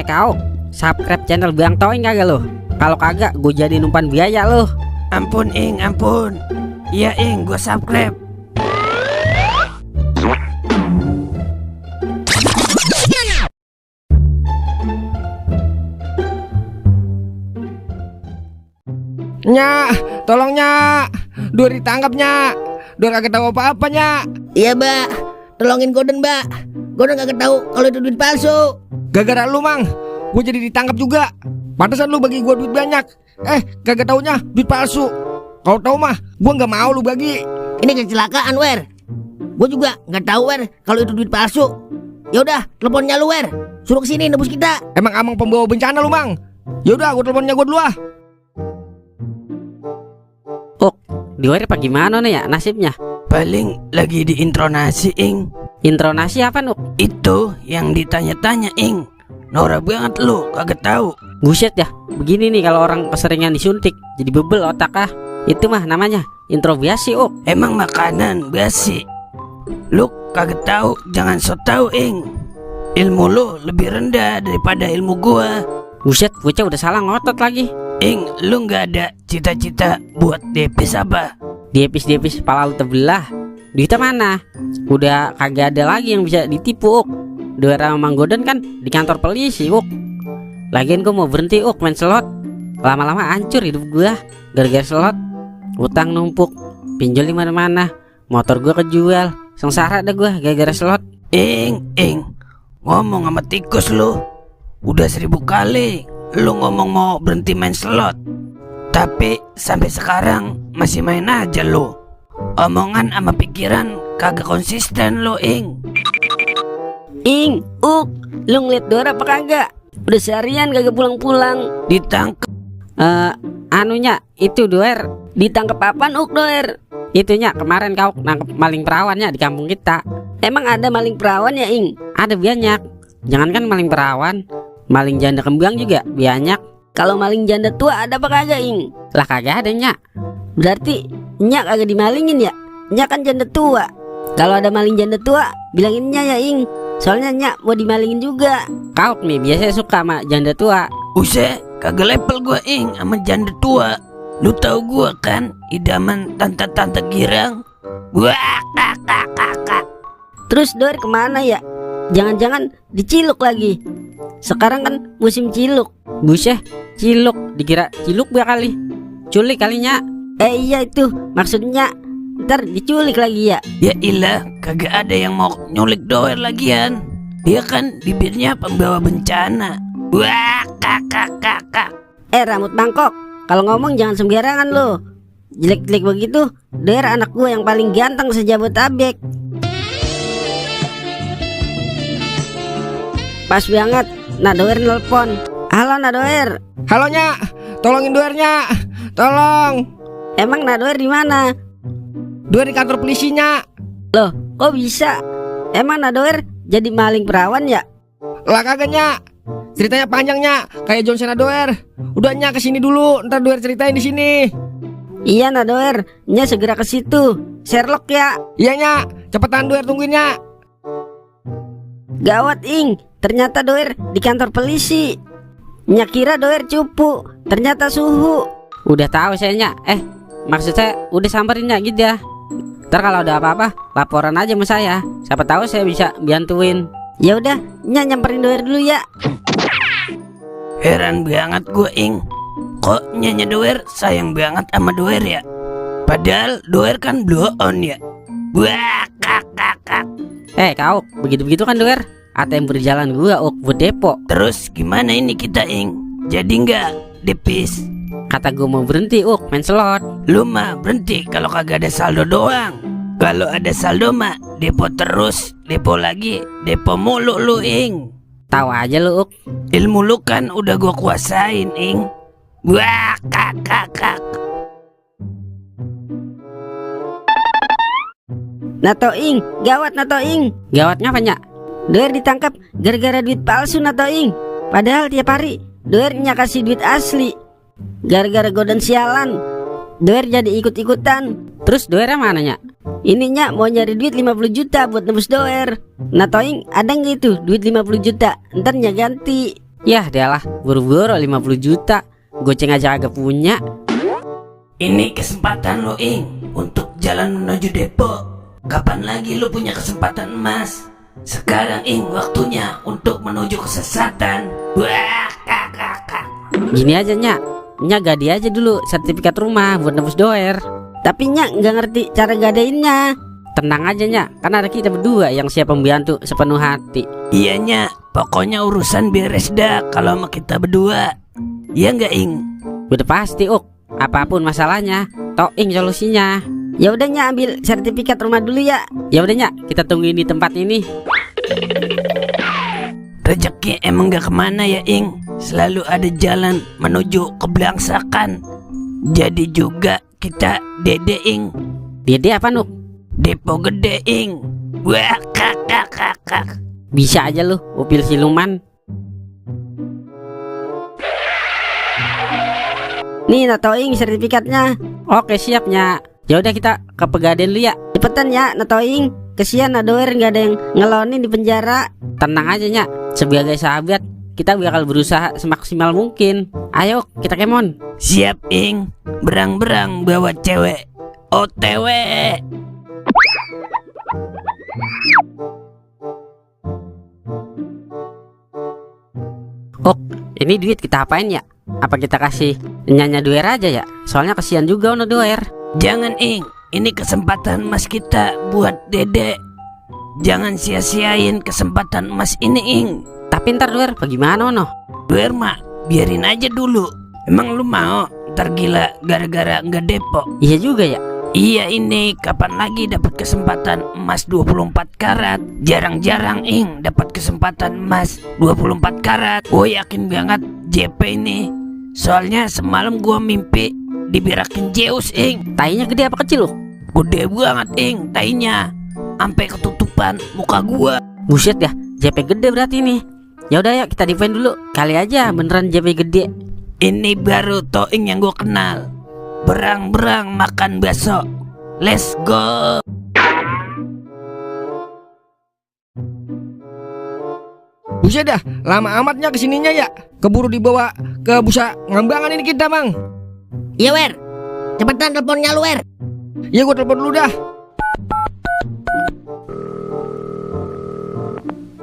Kau subscribe channel Bang Toing kagak lo? Kalau kagak gue jadi numpan biaya lo. Ampun Ing, ampun. Iya Ing, gue subscribe. Nyak, tolong Nyak. Dua ditangkap Nyak. Dua kagak tahu apa-apa Nyak. Iya Mbak, tolongin Goden Mbak. Goden kagak tahu kalau itu duit palsu. Gara-gara lu Mang, gue jadi ditangkap juga. Pantesan lu bagi gue duit banyak. Kagak taunya duit palsu. Kalau tahu mah, gue nggak mau lu bagi. Ini kecelakaan Wer. Gue juga nggak tahu Wer kalau itu duit palsu. Ya udah, teleponnya lu Wer. Suruh kesini nebus kita. Emang amang pembawa bencana lu Mang. Ya udah, gue teleponnya gue dulu ah. Doer apa gimana nih ya nasibnya? Paling lagi di intronasi Ing. Intronasi apa Nuk? Itu yang ditanya-tanya Ing. Norak banget lu, kagak tahu. Buset ya, begini nih kalau orang keseringan disuntik jadi bebel otak ah. Itu mah namanya introviasi Emang makanan basi. Lu kagak tahu, jangan so tau Ing. Ilmu lu lebih rendah daripada ilmu gua. Buset, bocah udah salah ngotot lagi. Ing, lu nggak ada cita-cita buat depis apa? Diepis kepala lu terbelah. Duitnya mana? Udah kagak ada lagi yang bisa ditipu Doer sama Mang Goden kan di kantor polisi Lagian gua mau berhenti main slot. Lama-lama hancur hidup gua gara-gara slot. Utang numpuk, pinjol di mana-mana, motor gua kejual, sengsara dah gua gara-gara slot. Ing, ngomong sama tikus lu. Udah 1000 kali lu ngomong mau berhenti main slot, tapi sampai sekarang masih main aja lu. Omongan sama pikiran kagak konsisten lu Ing. Lu ngeliat Doer apa kagak? Udah seharian kagak pulang-pulang. Ditangkep. Anunya itu Doer. Ditangkep apaan Doer? Itunya kemarin kau nangkep maling perawannya di kampung kita. Emang ada maling perawan ya Ing? Ada banyak. Jangankan maling perawan, maling janda kembang juga banyak. Kalau maling janda tua ada apa kagak Ing? Lah kagak ada Nyak. Berarti Nyak kagak dimalingin ya? Nyak kan janda tua. Kalau ada maling janda tua bilangin Nyak ya Ing. Soalnya Nyak mau dimalingin juga. Kau nih biasanya suka sama janda tua. Usah, kagak level gua Ing sama janda tua. Lu tahu gua kan idaman tante-tante girang. Wah, kakak. Terus Doer kemana ya? Jangan-jangan diciluk lagi. Sekarang kan musim ciluk. Buset, ciluk dikira ciluk kali. Culik kalinya. Iya itu maksudnya. Ntar diculik lagi ya. Ya ilah, kagak ada yang mau nyulik Doer lagian. Dia kan bibirnya pembawa bencana. Wah, kakak. Rambut mangkok. Kalau ngomong jangan sembarangan lo. Jelek-jelek begitu, Doer anak gue yang paling ganteng sejabotabek. Pas banget, Nadoer nelpon. Halo Nadoer. Halo Nyak, tolongin Doer Nyak. Tolong. Emang Nadoer di mana? Doer di kantor polisi Nyak. Loh, kok bisa? Emang Nadoer jadi maling perawan ya? Lah kagak Nyak. Ceritanya panjang Nyak, kayak John Cena Doer. Udah Nyak kesini dulu, ntar Doer ceritain di sini. Iya Nadoer, Nyak segera ke situ. Sherlock ya. Iya Nyak, cepetan Doer tungguin Nyak. Gawat Ing, ternyata Doer di kantor polisi. Nyak kira Doer cupu, ternyata suhu. Udah tahu saya Nyak. Maksud saya udah samperin Nyak gitu ya. Ntar kalau ada apa-apa laporan aja sama saya. Siapa tahu saya bisa bantuin. Ya udah, Nyak nyamperin Doer dulu ya. Heran banget gue Ing. Kok Nyanya Doer sayang banget sama Doer ya? Padahal Doer kan blow on ya. Wah, kakak. Kau begitu-begitu kan Doer? ATM berjalan gua buat depo. Terus gimana ini kita Ing? Jadi nggak depis? Kata gua mau berhenti main slot. Lu mah berhenti kalau kagak ada saldo doang. Kalau ada saldo mah depo terus, depo lagi, depo mulu lu Ing. Tahu aja lu Ilmu lu kan udah gua kuasain Ing. Wah, kakak. Nato Ing, gawat Nato Ing. Gawat ngapa Nyak? Doer ditangkap gara-gara duit palsu Nato Ing. Padahal tiap hari Doer Nyak kasih duit asli. Gara-gara Goden sialan, Doer jadi ikut-ikutan. Terus Doernya mana Nyak? Ininya mau nyari duit 50 juta buat nebus doer. Nah Toing, ada nggak itu duit 50 juta? Ntar nya ganti. Yah dialah, buru-buru 50 juta. Goceng aja agak punya. Ini kesempatan lo Ing untuk jalan menuju Depok. Kapan lagi lo punya kesempatan emas? Sekarang Ing waktunya untuk menuju kesesatan. Wah, kakak. Gini aja Nya gadi aja dulu sertifikat rumah buat nebus doer. Tapi Nya nggak ngerti cara gadainnya. Tenang aja Nya, kan ada kita berdua yang siap membantu sepenuh hati. Iya Nya, pokoknya urusan beres dah kalau sama kita berdua. Iya nggak Ing? Udah pasti apapun masalahnya, Toing solusinya. Ya udah Nya, ambil sertifikat rumah dulu ya. Ya udah Nya, kita tungguin di tempat ini. Rezeki emang gak kemana ya Ing. Selalu ada jalan menuju keblangsakan. Jadi juga kita Dede Ing. Dede apa Nuk? Depo Gede Ing. Wah, kakak. Bisa aja lu, upil siluman. Nih Natoing sertifikatnya. Oke siapnya. Ya udah kita ke Pegadaian dulu ya. Cepetan ya Natoing. Kesian Nadoer nggak ada yang ngelonin di penjara. Tenang aja Nya. Sebagai sahabat kita bakal berusaha semaksimal mungkin. Ayo kita kemon. Siap Ing. Berang-berang bawa cewek. OTW. Ini duit kita apain ya? Apa kita kasih Nyanya Doer aja ya? Soalnya kesian juga ono Doer. Jangan Ing. Ini kesempatan emas kita buat Dede. Jangan sia-siain kesempatan emas ini Ing. Tapi ntar Doer bagaimana ono? Doer mah biarin aja dulu. Emang lu mau ntar gila gara-gara nggak Depok? Iya juga ya. Iya ini kapan lagi dapat kesempatan emas 24 karat. Jarang-jarang Ing dapat kesempatan emas 24 karat. Gue yakin banget JP ini. Soalnya semalam gua mimpi dibirakin Zeus Ing. Tainya gede apa kecil lu? Gede banget Ing tainya. Sampai ketutupan muka gua. Buset ya, JP gede berarti nih. Ya udah ya kita defend dulu. Kali aja beneran JP gede. Ini baru Toing yang gua kenal. Berang-berang makan bakso. Let's go. Buset dah, lama amatnya kesininya ya. Keburu dibawa ke Busa Ngambangan ini kita Bang. Iya Wer, cepetan teleponnya lu Wer. Ya gua telepon dulu dah.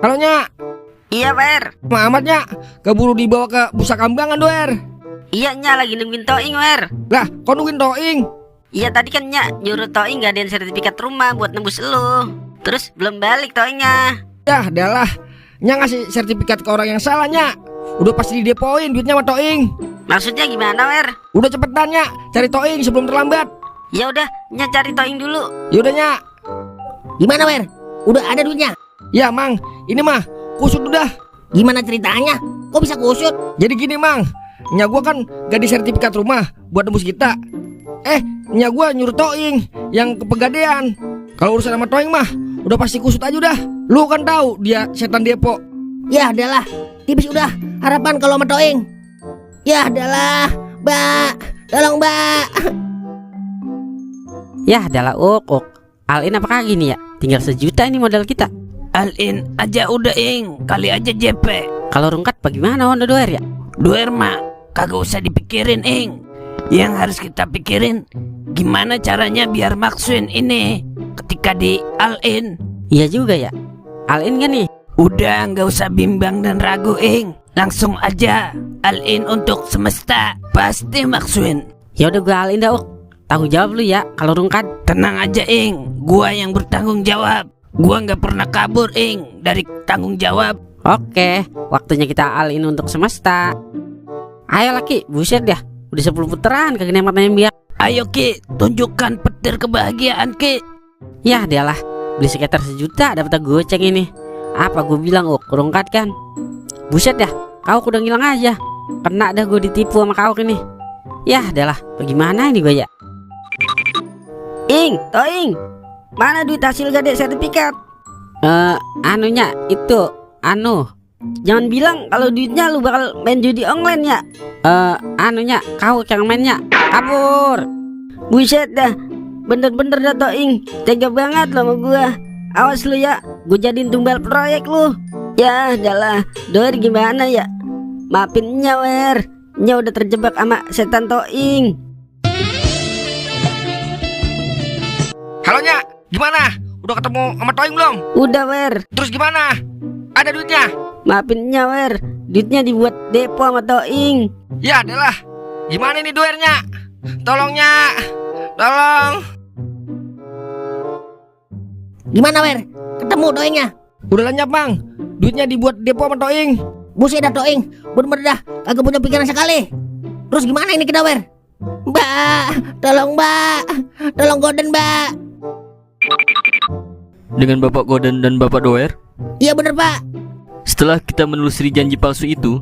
Halo Nya. Iya Wer. Lama amatnya. Keburu dibawa ke Busa Kambangan Doer. Iya Nya lagi nungguin Toing Wer. Lah, kok nungguin Toing? Iya tadi kan Nya nyuruh Toing ngadain sertifikat rumah buat nembus lu. Terus belum balik Toingnya. Dah, adalah Nya ngasih sertifikat ke orang yang salah Nya. Udah pasti didepoin duitnya sama Toing. Maksudnya gimana Wer? Udah cepetan Nya, cari Toing sebelum terlambat. Ya udah Nya cari Toing dulu. Yaudah Nya. Gimana Wer? Udah ada duitnya? Ya Mang, ini mah kusut udah. Gimana ceritanya? Kok bisa kusut? Jadi gini Mang, Nya gua kan gak di sertifikat rumah buat nembus kita. Nya gua nyuruh Toing yang ke Pegadaian. Kalau urusan sama Toing mah udah pasti kusut aja udah. Lu kan tahu dia setan Depok. Ya adalah, tipis udah harapan kalau sama Toing. Ya adalah, Mbak, tolong Mbak. Ya adalah Alin apa kagak gini ya? Tinggal 1 juta ini modal kita. Alin aja udah Ing. Kali aja JP. Kalau rungkat bagaimana Onda Doer ya? Doer mah kagak usah dipikirin Ing. Yang harus kita pikirin gimana caranya biar maksuin ini ketika di Alin. Iya juga ya. Alin kan nih? Udah nggak usah bimbang dan ragu Ing. Langsung aja Alin untuk semesta. Pasti maksuin. Ya udah gua Alin dah Tanggung jawab lu ya kalau rungkat. Tenang aja Ing. Gua yang bertanggung jawab. Gua nggak pernah kabur Ing dari tanggung jawab. Oke, waktunya kita Alin untuk semesta. Ayo laki, buset dah. Udah 10 putaran kagak nembak-nembak. Ayo Ki, tunjukkan petir kebahagiaan Ki. Ya dialah, beli sekitar 1 juta dapat goceng ini. Apa gue bilang rungkat kan? Buset dah, kau udah ngilang aja. Kena dah gue ditipu sama kau ini. Ya adalah, bagaimana ini gue ya? Toing, mana duit hasil gade sertifikat? Anunya itu, jangan bilang kalau duitnya lu bakal main judi online ya. Anunya kau yang mainnya kabur. Buset dah, bener-bener dah Toing. Tega banget lo sama gua. Awas lu ya, gua jadiin tumbal proyek lu. Ya, adalah Doer gimana ya? Maafin nya, Wer. Nya udah terjebak sama setan Toing. Halo Nya, gimana? Udah ketemu sama Toing belum? Udah, Wer. Terus gimana? Ada duitnya? Maafin nya, Wer. Duitnya dibuat depo sama Toing. Ya adalah. Gimana ini duernya? Tolong Nya. Tolong. Gimana Wer? Ketemu Toingnya? Udah lenyap Mang. Duitnya dibuat depo sama Toing. Buset dah Toing, bener-bener dah kagak punya pikiran sekali. Terus gimana ini kita Wer? Mbak, tolong Mbak. Tolong Goden Mbak. Dengan Bapak Goden dan Bapak Doer, Iya bener Pak. setelah kita menelusuri janji palsu itu,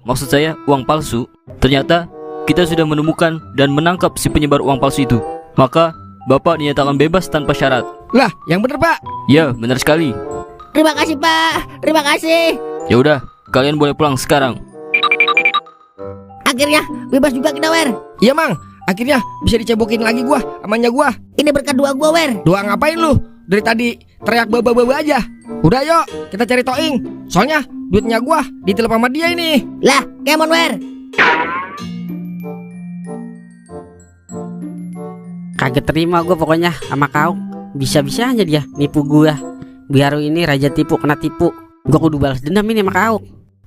maksud saya uang palsu, ternyata kita sudah menemukan dan menangkap si penyebar uang palsu itu. Maka Bapak dinyatakan bebas tanpa syarat. Lah, yang bener Pak. Ya, benar sekali. Terima kasih Pak. Terima kasih. Ya udah, kalian boleh pulang sekarang. Akhirnya bebas juga kita Wer. Iya Mang, akhirnya bisa dicebokin lagi gua sama Nya gua. Ini berkat doa gua Wer. Doa ngapain lu? Dari tadi teriak baba-baba aja. Udah yuk, kita cari Toing. Soalnya duitnya gua ditelepon sama dia ini. Lah, kemon Wer. Kaget terima gue pokoknya sama kau. Bisa-bisanya dia nipu gua. Biar ini raja tipu kena tipu. Gue kudu balas dendam ini sama kau.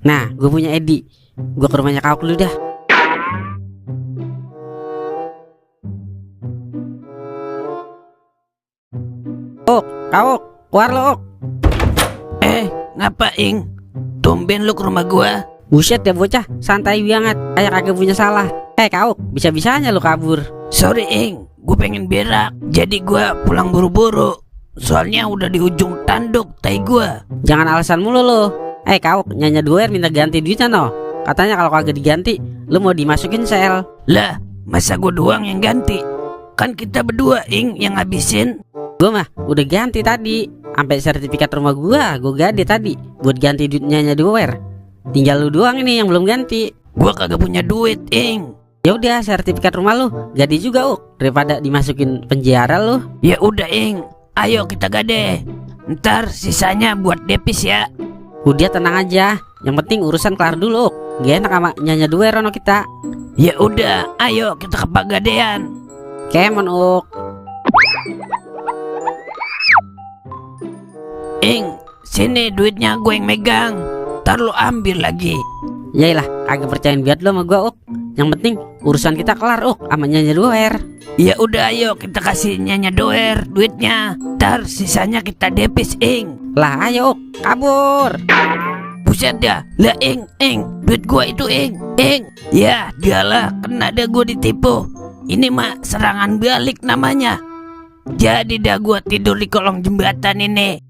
Nah, gue punya Edi. Gue ke rumahnya kau dulu dah. Kau keluar lo. Ngapa Ing? Tumben lu ke rumah gua. Buset ya bocah, santai banget. Kayak kagak punya salah. Kau bisa-bisanya lu kabur. Sorry Ing, gue pengen berak. Jadi gua pulang buru-buru. Soalnya udah di ujung tanduk tai gua. Jangan alasan mulu lo. Kau Nyanya Doer minta ganti duitnya no. Katanya kalau kagak diganti, lu mau dimasukin sel. Lah, masa gua doang yang ganti? Kan kita berdua Ing yang ngabisin. Gue mah udah ganti tadi. Sampai sertifikat rumah gue ganti tadi buat ganti duitnya Nyanya Doer. Tinggal lu doang ini yang belum ganti. Gua kagak punya duit Ing. Ya udah, sertifikat rumah lu ganti juga daripada dimasukin penjara lu. Ya udah Ing, ayo kita gade. Ntar sisanya buat depis ya. Udah tenang aja, yang penting urusan kelar dulu. Gak enak sama Nyanya Doer ono kita. Ya udah, ayo kita ke Pagadean. Kemon Ing, sini duitnya gue yang megang. Ntar lu ambil lagi. Yaelah, kagak percayain biat lu sama gue Yang penting urusan kita kelar sama Nyanya Doer. Ya udah ayo kita kasih Nyanya Doer duitnya. Ntar sisanya kita depis Ing. Lah ayo kabur. Buset dah. Lah Ing, duit gua itu Ing. Ya dialah, kena dah gua ditipu. Ini mah serangan balik namanya. Jadi dah gua tidur di kolong jembatan ini.